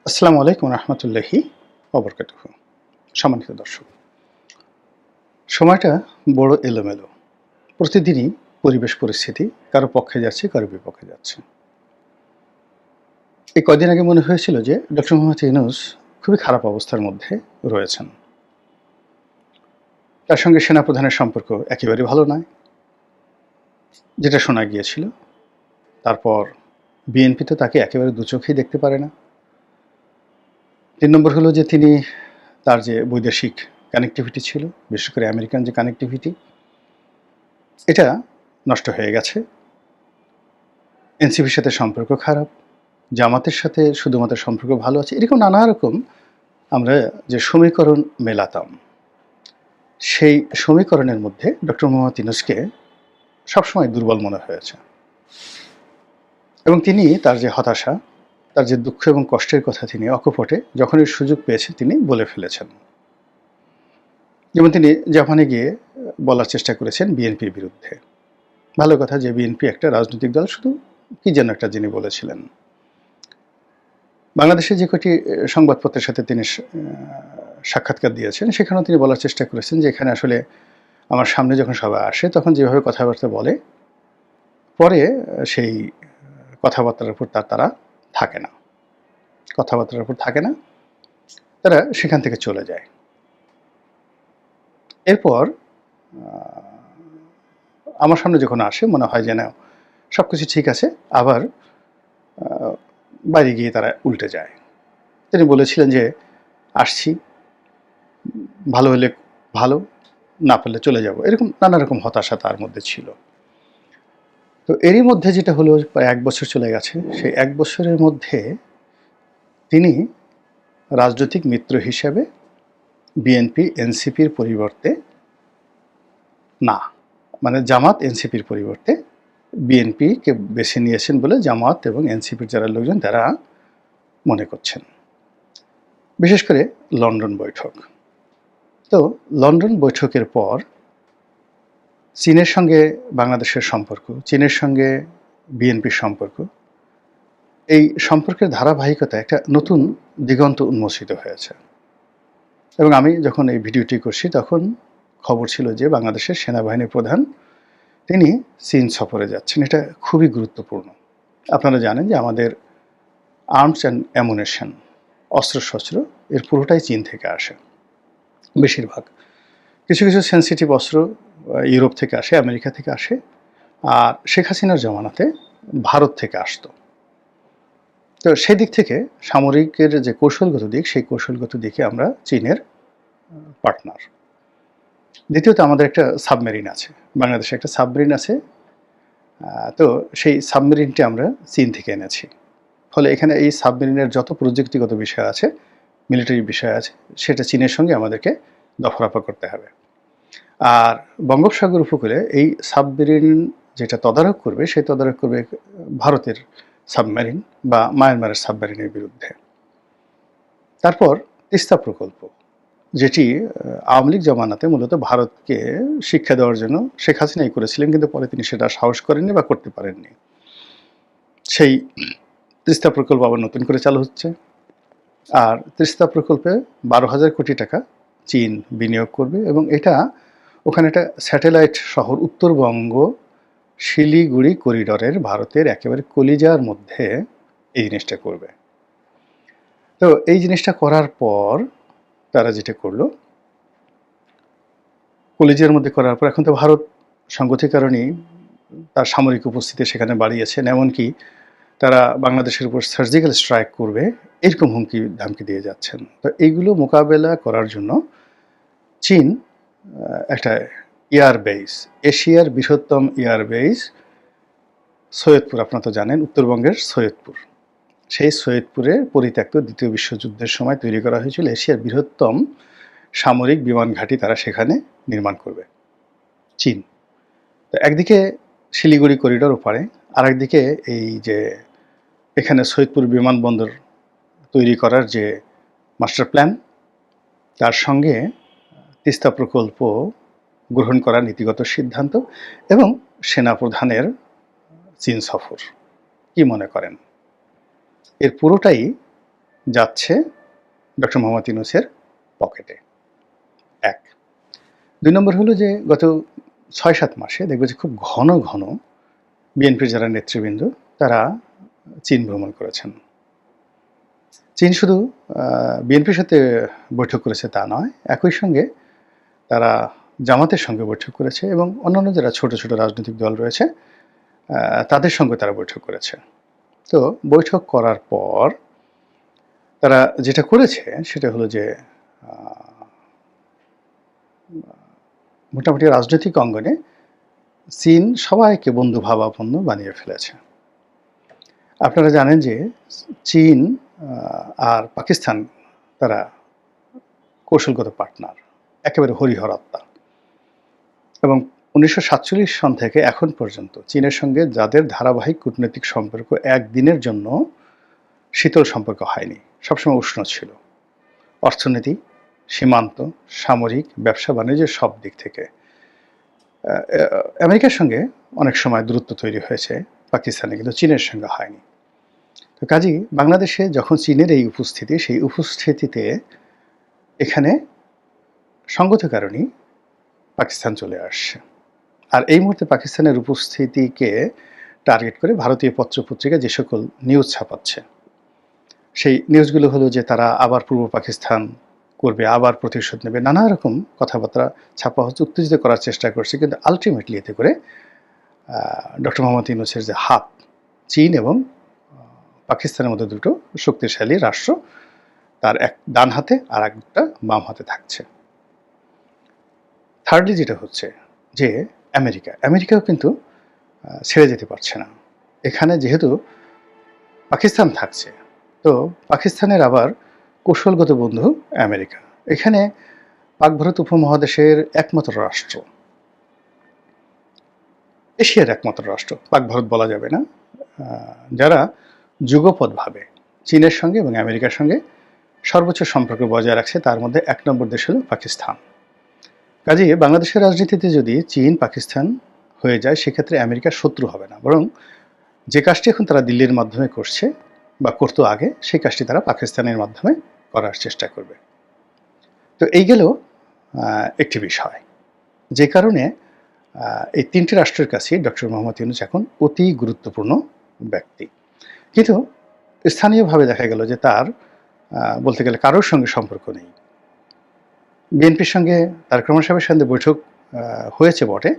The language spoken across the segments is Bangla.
আসসালামু আলাইকুম রহমতুল্লাহি ওবরকাতুহ। সম্মানিত দর্শক, সময়টা বড় এলোমেলো। প্রতিদিনই পরিবেশ পরিস্থিতি কারো পক্ষে যাচ্ছে, কারো বিপক্ষে যাচ্ছে। এই কয়দিন আগে মনে হয়েছিল যে ডক্টর মোহাম্মদ ইউনূস খুবই খারাপ অবস্থার মধ্যে রয়েছেন। তার সঙ্গে সেনাপ্রধানের সম্পর্ক একেবারেই ভালো নয়, যেটা শোনা গিয়েছিল। তারপর বিএনপি তো তাকে একেবারে দু চোখেই দেখতে পারে না। ৩ নম্বর হলো যে তিনি তার যে বৈদেশিক কানেক্টিভিটি ছিল, বিশেষ করে আমেরিকান যে কানেক্টিভিটি, এটা নষ্ট হয়ে গেছে। এনসিপির সাথে সম্পর্ক খারাপ, জামাতের সাথে শুধুমাত্র সম্পর্ক ভালো আছে। এরকম নানা রকম আমরা যে সমীকরণ মেলাতাম, সেই সমীকরণের মধ্যে ডক্টর মোহাম্মদ ইউনূসকে সবসময় দুর্বল মনে হয়েছে। এবং তিনি তার যে হতাশা, তার যে দুঃখ এবং কষ্টের কথা তিনি অকপটে যখনই সুযোগ পেয়েছেন তিনি বলে ফেলেছেন। যেমন তিনি জাপানে গিয়ে বলার চেষ্টা করেছেন বিএনপির বিরুদ্ধে। ভালো কথা যে বিএনপি একটা রাজনৈতিক দল, শুধু কি যেন একটা যিনি বলেছিলেন। বাংলাদেশের যে কটি সংবাদপত্রের সাথে তিনি সাক্ষাৎকার দিয়েছেন, সেখানেও তিনি বলার চেষ্টা করেছেন যে এখানে আসলে আমার সামনে যখন সবাই আসে তখন যেভাবে কথাবার্তা বলে, পরে সেই কথাবার্তার উপর তারা থাকে না, কথাবার্তার উপর থাকে না, তারা সেখান থেকে চলে যায়। এরপর আমার সামনে যখন আসে মনে হয় যেন সব কিছু ঠিক আছে, আবার বাইরে গিয়ে তারা উল্টে যায়। তিনি বলেছিলেন যে আসছি, ভালো হলে ভালো, না পারলে চলে যাব। এরকম নানা রকম হতাশা তার মধ্যে ছিল। তো এরই মধ্যে যেটা হলো, প্রায় 1 বছর চলে গেছে। সেই 1 বছরের মধ্যে তিনি রাজনৈতিক মিত্র হিসেবে বিএনপি এনসিপির পরিবর্তে, না মানে জামাত এনসিপির পরিবর্তে বিএনপিকে বেছে নিয়েছেন বলে জামাত এবং এনসিপির যারা লোকজন তারা মনে করছেন। বিশেষ করে লন্ডন বৈঠক। তো লন্ডন বৈঠকের পর চীনের সঙ্গে বাংলাদেশের সম্পর্ক, চীনের সঙ্গে বিএনপির সম্পর্ক, এই সম্পর্কের ধারাবাহিকতা একটা নতুন দিগন্ত উন্মোচিত হয়েছে। এবং আমি যখন এই ভিডিওটি করছি তখন খবর ছিল যে বাংলাদেশের সেনাবাহিনীর প্রধান তিনি চীন সফরে যাচ্ছেন। এটা খুবই গুরুত্বপূর্ণ। আপনারা জানেন যে আমাদের আর্মস অ্যান্ড অ্যামুনেশন, অস্ত্রশস্ত্র, এর পুরোটাই চীন থেকে আসে বেশিরভাগ। কিছু কিছু সেন্সিটিভ অস্ত্র ইউরোপ থেকে আসে, আমেরিকা থেকে আসে, আর শেখ হাসিনার জমানাতে ভারত থেকে আসতো। তো সেই দিক থেকে সামরিকের যে কৌশলগত দিক, সেই কৌশলগত দিকে আমরা চীনের পার্টনার। দ্বিতীয়ত আমাদের একটা সাবমেরিন আছে, বাংলাদেশে একটা সাবমেরিন আছে। তো সেই সাবমেরিনটি আমরা চীন থেকে এনেছি। ফলে এখানে এই সাবমেরিনের যত প্রযুক্তিগত বিষয় আছে, মিলিটারি বিষয় আছে, সেটা চীনের সঙ্গে আমাদেরকে দফারফা করতে হবে। আর বঙ্গোপসাগর উপকূলে এই সাবমেরিন যেটা তদারক করবে, সেই তদারক করবে ভারতের সাবমেরিন বা মায়ানমারের সাবমেরিনের বিরুদ্ধে। তারপর তিস্তা প্রকল্প, যেটি আওয়ামী লীগ জমানাতে মূলত ভারতকে শিক্ষা দেওয়ার জন্য শেখ হাসিনাই করেছিলেন, কিন্তু পরে তিনি সেটা সাহস করেননি বা করতে পারেননি। সেই তিস্তা প্রকল্প আবার নতুন করে চালু হচ্ছে। আর তিস্তা প্রকল্পে 12,000 কোটি টাকা চীন বিনিয়োগ করবে, এবং এটা ওখানে একটা স্যাটেলাইট শহর, উত্তরবঙ্গ শিলিগুড়ি করিডরের ভারতের একেবারে কলিজার মধ্যে এই জিনিসটা করবে। তো এই জিনিসটা করার পর তারা যেটা করলো, কলিজার মধ্যে করার পর এখন তো ভারত সংগতির কারণেই তার সামরিক উপস্থিতি সেখানে বাড়িয়েছেন, এমনকি তারা বাংলাদেশের উপর সার্জিক্যাল স্ট্রাইক করবে এরকম হুমকি ধামকি দিয়ে যাচ্ছেন। তো এইগুলো মোকাবেলা করার জন্য চীন একটা এয়ারবেস, এশিয়ার বৃহত্তম এয়ারবেস সৈয়দপুর, আপনারা তো জানেন উত্তরবঙ্গের সৈয়দপুর, সেই সৈয়দপুরে পরিত্যক্ত দ্বিতীয় বিশ্বযুদ্ধের সময় তৈরি করা হয়েছিল এশিয়ার বৃহত্তম সামরিক বিমান ঘাঁটি তারা সেখানে নির্মাণ করবে চীন। তো একদিকে শিলিগুড়ি করিডোর ওপারে, আরেকদিকে এই যে এখানে সৈয়দপুর বিমানবন্দর তৈরি করার যে মাস্টার প্ল্যান, তার সঙ্গে তিস্তা প্রকল্প গ্রহণ করার নীতিগত সিদ্ধান্ত এবং সেনাপ্রধানের চীন সফর, কি মনে করেন? এর পুরোটাই যাচ্ছে ডক্টর মোহাম্মদ ইউনূসের পকেটে। ১। ২ নম্বর হলো যে গত ৬-৭ মাসে দেখবে যে খুব ঘন ঘন বিএনপির যারা নেতৃবৃন্দ তারা চীন ভ্রমণ করেছেন। চীন শুধু বিএনপির সাথে বৈঠক করেছে তা নয়, একই সঙ্গে তারা জামাতের সঙ্গে বৈঠক করেছে এবং অন্যান্য যারা ছোট ছোট রাজনৈতিক দল রয়েছে তাদের সঙ্গে তারা বৈঠক করেছে। তো বৈঠক করার পর তারা যেটা করেছে সেটা হলো যে মোটামুটি রাজনৈতিক অঙ্গনে চীন সবাইকে বন্ধুভাবাপন্ন বানিয়ে ফেলেছে। আপনারা জানেন যে চীন আর পাকিস্তান তারা কৌশলগত পার্টনার, একেবারে হরিহরাত্মা। এবং 1947 সন থেকে এখন পর্যন্ত চীনের সঙ্গে যাদের ধারাবাহিক কূটনৈতিক সম্পর্ক একদিনের জন্য শীতল সম্পর্ক হয়নি, সবসময় উষ্ণ ছিল। অর্থনীতি, সীমান্ত, সামরিক, ব্যবসা বাণিজ্যের সব দিক থেকে। আমেরিকার সঙ্গে অনেক সময় দূরত্ব তৈরি হয়েছে পাকিস্তানে, কিন্তু চীনের সঙ্গে হয়নি। তো কাজেই বাংলাদেশে যখন চীনের এই উপস্থিতি, সেই উপস্থিতিতে এখানে সঙ্গত কারণেই পাকিস্তান চলে আসছে। আর এই মুহূর্তে পাকিস্তানের উপস্থিতিকে টার্গেট করে ভারতীয় পত্রপত্রিকা যে সকল নিউজ ছাপাচ্ছে, সেই নিউজগুলো হলো যে তারা আবার পূর্ব পাকিস্তান করবে, আবার প্রতিশোধ নেবে, নানা রকম কথাবার্তা ছাপা হচ্ছে, উত্তেজিত করার চেষ্টা করছে। কিন্তু আলটিমেটলি এতে করে ডক্টর মোহাম্মদ ইউনূসের যে হাত, চীন এবং পাকিস্তানের মধ্যে দুটো শক্তিশালী রাষ্ট্র, তার এক ডান হাতে আর একটা বাম হাতে থাকছে। থার্ডলি যেটা হচ্ছে যে আমেরিকাও কিন্তু ছেড়ে যেতে পারছে না। এখানে যেহেতু পাকিস্তান থাকছে, তো পাকিস্তানের আবার কৌশলগত বন্ধু আমেরিকা। এখানে পাক ভারত উপমহাদেশের একমাত্র রাষ্ট্র, এশিয়ার একমাত্র রাষ্ট্র, পাক ভারত বলা যাবে না, যারা যুগপৎভাবে চীনের সঙ্গে এবং আমেরিকার সঙ্গে সর্বোচ্চ সম্পর্ক বজায় রাখছে, তার মধ্যে ১ নম্বর দেশ হলো পাকিস্তান। কাজেই বাংলাদেশের রাজনীতিতে যদি চীন পাকিস্তান হয়ে যায়, সেক্ষেত্রে আমেরিকার শত্রু হবে না, বরং যে কাজটি এখন তারা দিল্লির মাধ্যমে করছে বা করতো আগে, সেই কাজটি তারা পাকিস্তানের মাধ্যমে করার চেষ্টা করবে। তো এই গেল একটি বিষয়, যে কারণে এই ৩টি রাষ্ট্রের কাছেই ডক্টর মোহাম্মদ ইউনূস এখন অতি গুরুত্বপূর্ণ ব্যক্তি। কিন্তু স্থানীয়ভাবে দেখা গেল যে তার বলতে গেলে কারোর সঙ্গে সম্পর্ক নেই। বিএনপির সঙ্গে তারেক রহমান সাহেবের সঙ্গে বৈঠক হয়েছে বটে,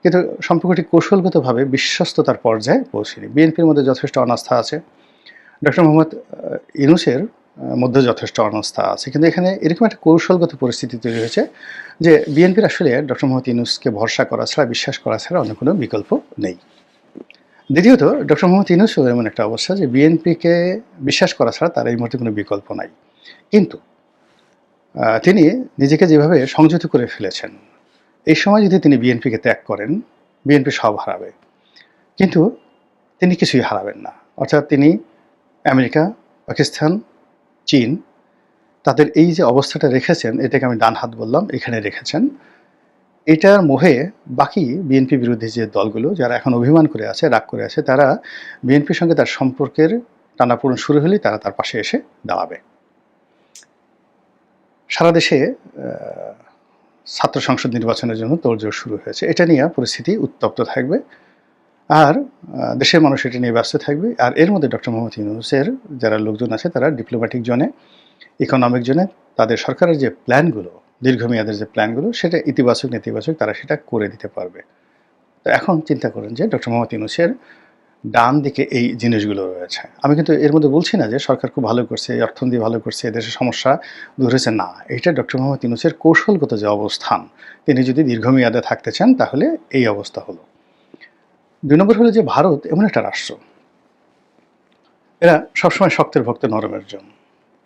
কিন্তু সম্পর্কটি কৌশলগতভাবে বিশ্বস্ততার পর্যায়ে পৌঁছেনি। বিএনপির মধ্যে যথেষ্ট অনাস্থা আছে, ডক্টর মোহাম্মদ ইউনূসের মধ্যে যথেষ্ট অনাস্থা আছে, কিন্তু এখানে এরকম একটা কৌশলগত পরিস্থিতি তৈরি হয়েছে যে বিএনপির আসলে ডক্টর মোহাম্মদ ইউনূসকে ভরসা করা ছাড়া, বিশ্বাস করা ছাড়া অন্য কোনো বিকল্প নেই। দ্বিতীয়ত, ডক্টর মোহাম্মদ ইউনূসও এমন একটা অবস্থা যে বিএনপিকে বিশ্বাস করা ছাড়া তার এই মুহূর্তে কোনো বিকল্প নাই। কিন্তু তিনি নিজেকে যেভাবে সংযত করে ফেলেছেন, এই সময় যদি তিনি বিএনপিকে ত্যাগ করেন, বিএনপি সব হারাবে, কিন্তু তিনি কিছুই হারাবেন না। অর্থাৎ তিনি আমেরিকা, পাকিস্তান, চীন, তাদের এই যে অবস্থাটা রেখেছেন, এটাকে আমি ডান হাত বললাম, এখানে রেখেছেন। এটার মোহে বাকি বিএনপি বিরোধী যে দলগুলো যারা এখন অভিমান করে আছে, রাগ করে আছে, তারা বিএনপির সঙ্গে তার সম্পর্কের টানাপোড়েন শুরু হলেই তারা তার পাশে এসে দাঁড়াবে। সারা দেশে ছাত্র সংসদ নির্বাচনের জন্য তোড়জোড় শুরু হয়েছে। এটা নিয়ে পরিস্থিতি উত্তপ্ত থাকবে, আর দেশের মানুষ এটা নিয়ে ব্যস্ত থাকবে। আর এর মধ্যে ডক্টর মোহাম্মদ ইউনূসের যারা লোকজন আছে, তারা ডিপ্লোম্যাটিক জোনে, ইকোনমিক জোনে তাদের সরকারের যে প্ল্যানগুলো, দীর্ঘমেয়াদের যে প্ল্যানগুলো, সেটা ইতিবাচক নেতিবাচক তারা সেটা করে দিতে পারবে। তো এখন চিন্তা করেন যে ডক্টর মোহাম্মদ ইউনূসের ডান দিকে এই জিনিসগুলো রয়েছে। আমি কিন্তু এর মধ্যে বলছি না যে সরকার খুব ভালো করছে, অর্থনীতি ভালো করছে, দেশের সমস্যা দূর হয়েছে, না। এটা ডক্টর মোহাম্মদ ইউনূসের কৌশলগত যে অবস্থান, তিনি যদি দীর্ঘমেয়াদে থাকতে চান তাহলে এই অবস্থা হলো। ২ নম্বর হলো যে ভারত এমন একটা রাষ্ট্র, এরা সবসময় শক্তের ভক্ত নরমের জন্য।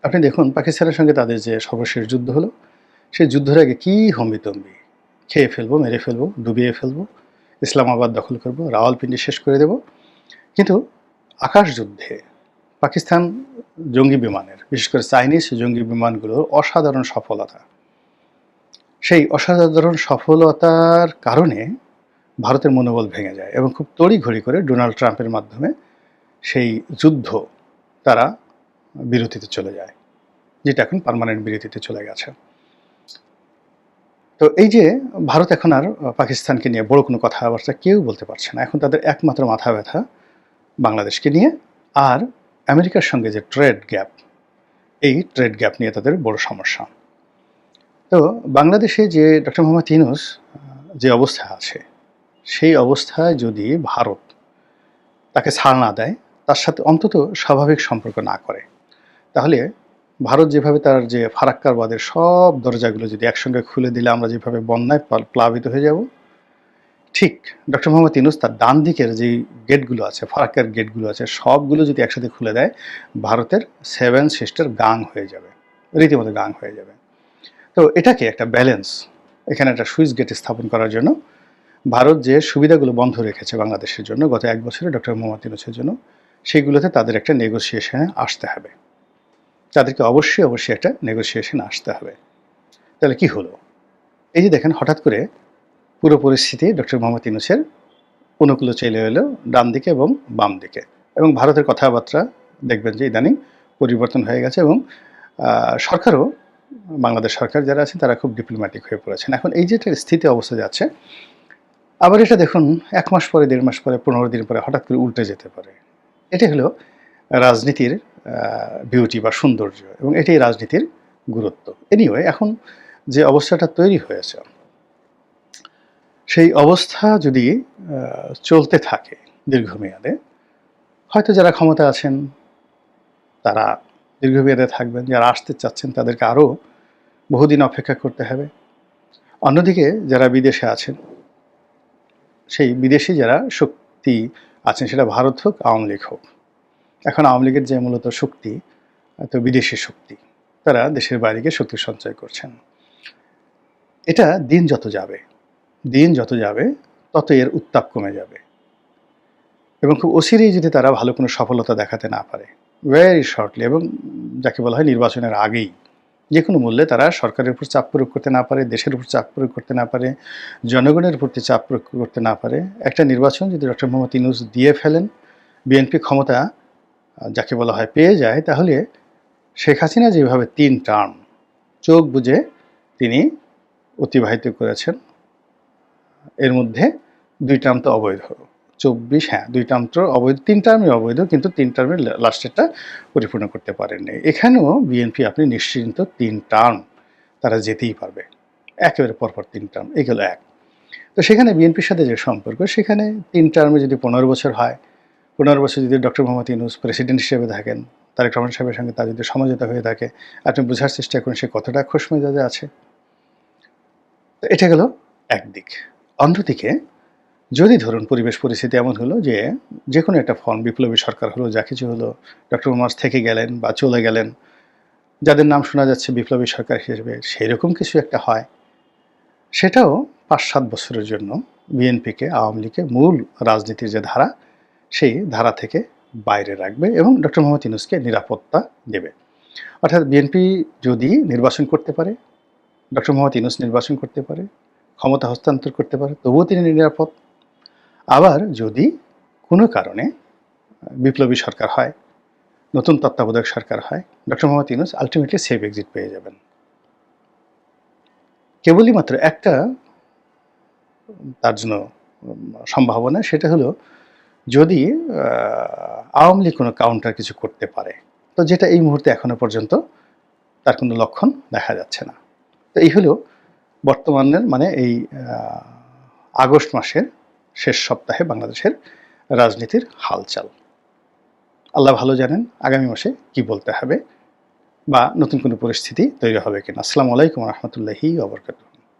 আপনি দেখুন পাকিস্তানের সঙ্গে তাদের যে সর্বশেষ যুদ্ধ হলো, সেই যুদ্ধের আগে কী হম্বিতম্বি, খেয়ে ফেলবো, মেরে ফেলবো, ডুবিয়ে ফেলবো, ইসলামাবাদ দখল করবো, রাওয়ালপিন্ডি শেষ করে দেব। কিন্তু আকাশ যুদ্ধে পাকিস্তান জঙ্গি বিমানের, বিশেষ করে চাইনিজ জঙ্গি বিমানগুলোর অসাধারণ সফলতা, সেই অসাধারণ সফলতার কারণে ভারতের মনোবল ভেঙে যায় এবং খুব তড়িঘড়ি করে ডোনাল্ড ট্রাম্পের মাধ্যমে সেই যুদ্ধ তারা বিরতিতে চলে যায়, যেটা এখন পার্মানেন্ট বিরতিতে চলে গেছে। তো এই যে ভারত এখন আর পাকিস্তানকে নিয়ে বড় কোনো কথাবার্তা কেউ বলতে পারছে না। এখন তাদের একমাত্র মাথা ব্যথা বাংলাদেশকে নিয়ে, আর আমেরিকার সঙ্গে যে ট্রেড গ্যাপ, এই ট্রেড গ্যাপ নিয়ে তাদের বড় সমস্যা। তো বাংলাদেশে যে ডক্টর মোহাম্মদ ইউনূস যে অবস্থা আছে, সেই অবস্থায় যদি ভারত তাকে ছাড় না দেয়, তার সাথে অন্তত স্বাভাবিক সম্পর্ক না করে, তাহলে ভারত যেভাবে তার যে ফারাক্কারবাদের সব দরজাগুলো যদি একসঙ্গে খুলে দিলে আমরা যেভাবে বন্যায় প্লাবিত হয়ে যাব, ঠিক ডক্টর মোহাম্মদ ইউনূস তার ডান দিকের যে গেটগুলো আছে, ফারাক্কার গেটগুলো আছে, সবগুলো যদি একসাথে খুলে দেয়, ভারতের 7 সিস্টার গাং হয়ে যাবে, রীতিমতো গাং হয়ে যাবে। তো এটাকে একটা ব্যালেন্স, এখানে একটা সুইচ গেট স্থাপন করার জন্য ভারত যে সুবিধাগুলো বন্ধ রেখেছে বাংলাদেশের জন্য গত 1 বছরে ডক্টর মোহাম্মদ ইউনূসের জন্য, সেগুলোতে তাদের একটা নেগোসিয়েশনে আসতে হবে। তাদেরকে অবশ্যই একটা নেগোসিয়েশন আসতে হবে। তাহলে কি হলো? এই যে দেখেন, হঠাৎ করে পুরো পরিস্থিতি ডক্টর মোহাম্মদ ইউনূসের অনুকূলে চলে এলো ডান দিকে এবং বাম দিকে, এবং ভারতের কথাবার্তা দেখবেন যে ইদানিং পরিবর্তন হয়ে গেছে, এবং সরকারও, বাংলাদেশ সরকার যারা আছেন তারা খুব ডিপ্লোম্যাটিক হয়ে পড়েছেন। এখন এই যে স্থিতি অবস্থা যাচ্ছে, আবার এটা দেখুন 1 মাস পরে, 1.5 মাস পরে, 15 দিন পরে হঠাৎ করে উল্টে যেতে পারে। এটা হলো রাজনীতির বিউটি বা সৌন্দর্য, এবং এটাই রাজনীতির গুরুত্ব। এনিওয়ে, এখন যে অবস্থাটা তৈরি হয়েছে, সেই অবস্থা যদি চলতে থাকে দীর্ঘমেয়াদে, হয়তো যারা ক্ষমতা আছেন তারা দীর্ঘমেয়াদে থাকবেন, যারা আসতে চাচ্ছেন তাদেরকে আরও বহুদিন অপেক্ষা করতে হবে। অন্যদিকে যারা বিদেশে আছেন, সেই বিদেশি যারা শক্তি আছেন, সেটা ভারত হোক, আওয়ামী লীগ হোক, এখন আওয়ামী লীগের যে মূলত শক্তি, তো বিদেশি শক্তি, তারা দেশের বাইরে গিয়ে শক্তি সঞ্চয় করছেন। এটা দিন যত যাবে তত এর উত্তাপ কমে যাবে, এবং খুব অচিরেই যদি তারা ভালো কোনো সফলতা দেখাতে না পারে, ভেরি শর্টলি, এবং যাকে বলা হয় নির্বাচনের আগেই, যে কোনো মূল্যে তারা সরকারের উপর চাপ প্রয়োগ করতে না পারে, দেশের উপর চাপ প্রয়োগ করতে না পারে, জনগণের প্রতি চাপ প্রয়োগ করতে না পারে, একটা নির্বাচন যদি ডক্টর মোহাম্মদ ইউনূস দিয়ে ফেলেন, বিএনপি ক্ষমতা যাকে বলা হয় পেয়ে যায়, তাহলে শেখ হাসিনা যেভাবে 3 টার্ম চোখ বুজে তিনি অতিবাহিত করেছেন, এর মধ্যে 2 টার্ম তো অবৈধ, 2 টার্ম তো অবৈধ, 3 টার্মই অবৈধ, কিন্তু 3 টার্মের লাস্টেরটা পরিপূর্ণ করতে পারেননি। এখানেও বিএনপি আপনি নিশ্চিন্ত 3 টার্ম তারা যেতেই পারবে, একেবারে পরপর 3 টার্ম, এগুলো এক। তো সেখানে বিএনপির সাথে যে সম্পর্ক, সেখানে 3 টার্মে যদি 15 বছর হয়, 15 বছর যদি ডক্টর মোহাম্মদ ইউনূস প্রেসিডেন্ট হিসেবে থাকেন, তারেক রহমান সাহেবের সঙ্গে তার যদি সমঝোতা হয়ে থাকে, আপনি বোঝার চেষ্টা করেন সে কতটা খোশ মেজাজে আছে। তো এটা গেল একদিক। অন্যদিকে যদি ধরুন পরিবেশ পরিস্থিতি এমন হলো যে যে কোনো একটা ফর্ম, বিপ্লবী সরকার হলো, যা কিছু হলো, ডক্টর মোহাম্মদ থেকে গেলেন বা চলে গেলেন, যাদের নাম শোনা যাচ্ছে বিপ্লবী সরকার হিসেবে, সেই রকম কিছু একটা হয়, সেটাও 5-7 বছরের জন্য বিএনপিকে, আওয়ামী লীগকে মূল রাজনীতির যে ধারা, সেই ধারা থেকে বাইরে রাখবে এবং ডক্টর মোহাম্মদ ইউনূসকে নিরাপত্তা দেবে। অর্থাৎ বিএনপি যদি নির্বাচন করতে পারে, ডক্টর মোহাম্মদ ইউনূস নির্বাচন করতে পারে, ক্ষমতা হস্তান্তর করতে পারে, তবুও তিনি নিরাপদ। আবার যদি কোনো কারণে বিপ্লবী সরকার হয়, নতুন তত্ত্বাবধায়ক সরকার হয়, doctor Mohammad Yunus ultimately safe exit পেয়ে যাবেন। কেবলই মাত্র একটা তার জন্য সম্ভাবনা, সেটা হলো যদি আওয়ামী লীগ কোনো কাউন্টার কিছু করতে পারে, তো যেটা এই মুহূর্তে এখনো পর্যন্ত তার কোনো লক্ষণ দেখা যাচ্ছে না। তো এই হলো বর্তমানের, মানে এই আগস্ট মাসের শেষ সপ্তাহে বাংলাদেশের রাজনীতির হালচাল। আল্লাহ ভালো জানেন আগামী মাসে কি বলতে হবে বা নতুন কোনো পরিস্থিতি তৈরি হবে কিনা। আসসালামু আলাইকুম ওয়া রাহমাতুল্লাহি ওয়া বারাকাতুহু।